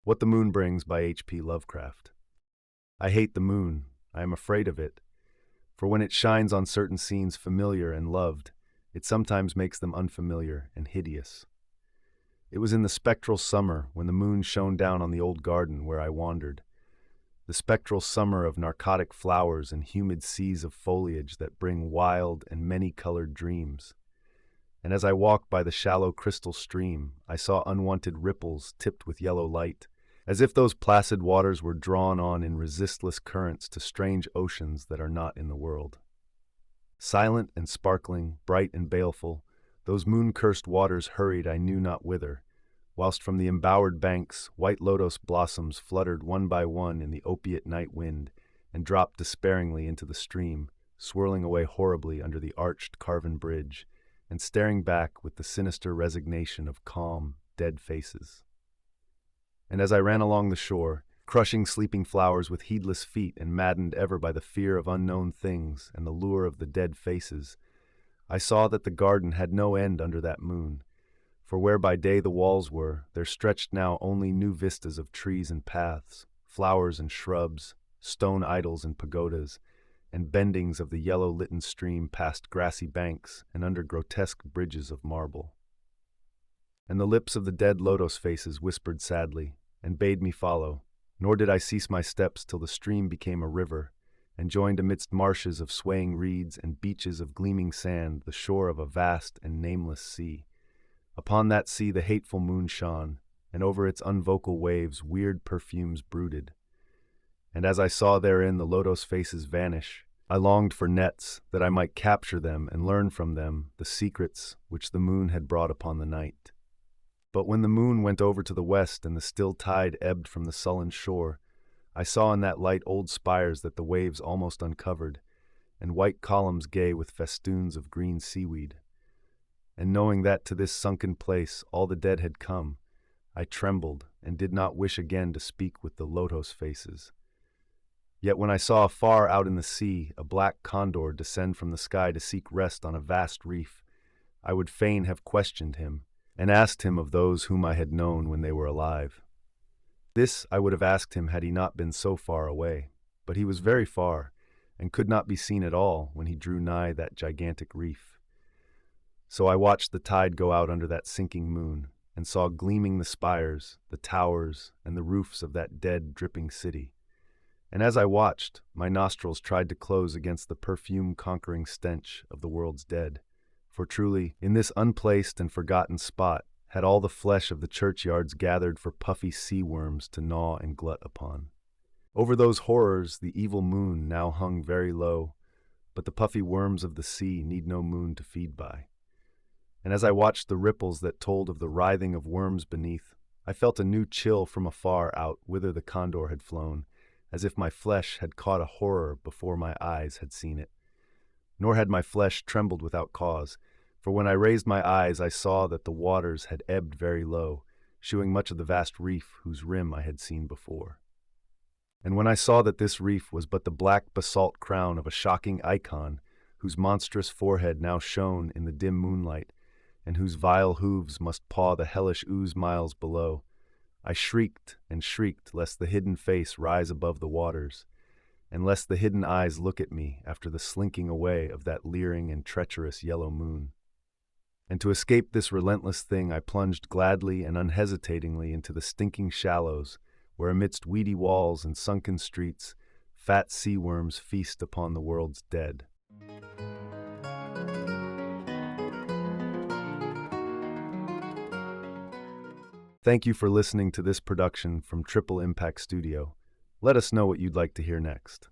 What the Moon Brings by H.P. Lovecraft. I hate the moon. I am afraid of it. For when it shines on certain scenes familiar and loved, it sometimes makes them unfamiliar and hideous. It was in the spectral summer when the moon shone down on the old garden where I wandered. The spectral summer of narcotic flowers and humid seas of foliage that bring wild and many-colored dreams. And as I walked by the shallow crystal stream, I saw unwanted ripples tipped with yellow light, as if those placid waters were drawn on in resistless currents to strange oceans that are not in the world. Silent and sparkling, bright and baleful, those moon-cursed waters hurried I knew not whither, whilst from the embowered banks white lotus blossoms fluttered one by one in the opiate night wind and dropped despairingly into the stream, swirling away horribly under the arched carven bridge, and staring back with the sinister resignation of calm, dead faces. And as I ran along the shore, crushing sleeping flowers with heedless feet and maddened ever by the fear of unknown things and the lure of the dead faces, I saw that the garden had no end under that moon, for where by day the walls were, there stretched now only new vistas of trees and paths, flowers and shrubs, stone idols and pagodas, and bendings of the yellow-litten stream past grassy banks and under grotesque bridges of marble. And the lips of the dead lotus faces whispered sadly, and bade me follow, nor did I cease my steps till the stream became a river, and joined amidst marshes of swaying reeds and beaches of gleaming sand the shore of a vast and nameless sea. Upon that sea the hateful moon shone, and over its unvocal waves weird perfumes brooded. And as I saw therein the lotus faces vanish, I longed for nets, that I might capture them and learn from them the secrets which the moon had brought upon the night. But when the moon went over to the west and the still tide ebbed from the sullen shore, I saw in that light old spires that the waves almost uncovered, and white columns gay with festoons of green seaweed. And knowing that to this sunken place all the dead had come, I trembled and did not wish again to speak with the lotus faces. Yet when I saw far out in the sea a black condor descend from the sky to seek rest on a vast reef, I would fain have questioned him, and asked him of those whom I had known when they were alive. This I would have asked him had he not been so far away, but he was very far, and could not be seen at all when he drew nigh that gigantic reef. So I watched the tide go out under that sinking moon, and saw gleaming the spires, the towers, and the roofs of that dead, dripping city. And as I watched, my nostrils tried to close against the perfume-conquering stench of the world's dead. For truly, in this unplaced and forgotten spot, had all the flesh of the churchyards gathered for puffy sea worms to gnaw and glut upon. Over those horrors the evil moon now hung very low, but the puffy worms of the sea need no moon to feed by. And as I watched the ripples that told of the writhing of worms beneath, I felt a new chill from afar out whither the condor had flown, as if my flesh had caught a horror before my eyes had seen it. Nor had my flesh trembled without cause, for when I raised my eyes I saw that the waters had ebbed very low, shewing much of the vast reef whose rim I had seen before. And when I saw that this reef was but the black basalt crown of a shocking icon, whose monstrous forehead now shone in the dim moonlight, and whose vile hooves must paw the hellish ooze miles below, I shrieked and shrieked lest the hidden face rise above the waters, and lest the hidden eyes look at me after the slinking away of that leering and treacherous yellow moon. And to escape this relentless thing I plunged gladly and unhesitatingly into the stinking shallows, where amidst weedy walls and sunken streets, fat sea worms feast upon the world's dead. Thank you for listening to this production from Triple Impact Studio. Let us know what you'd like to hear next.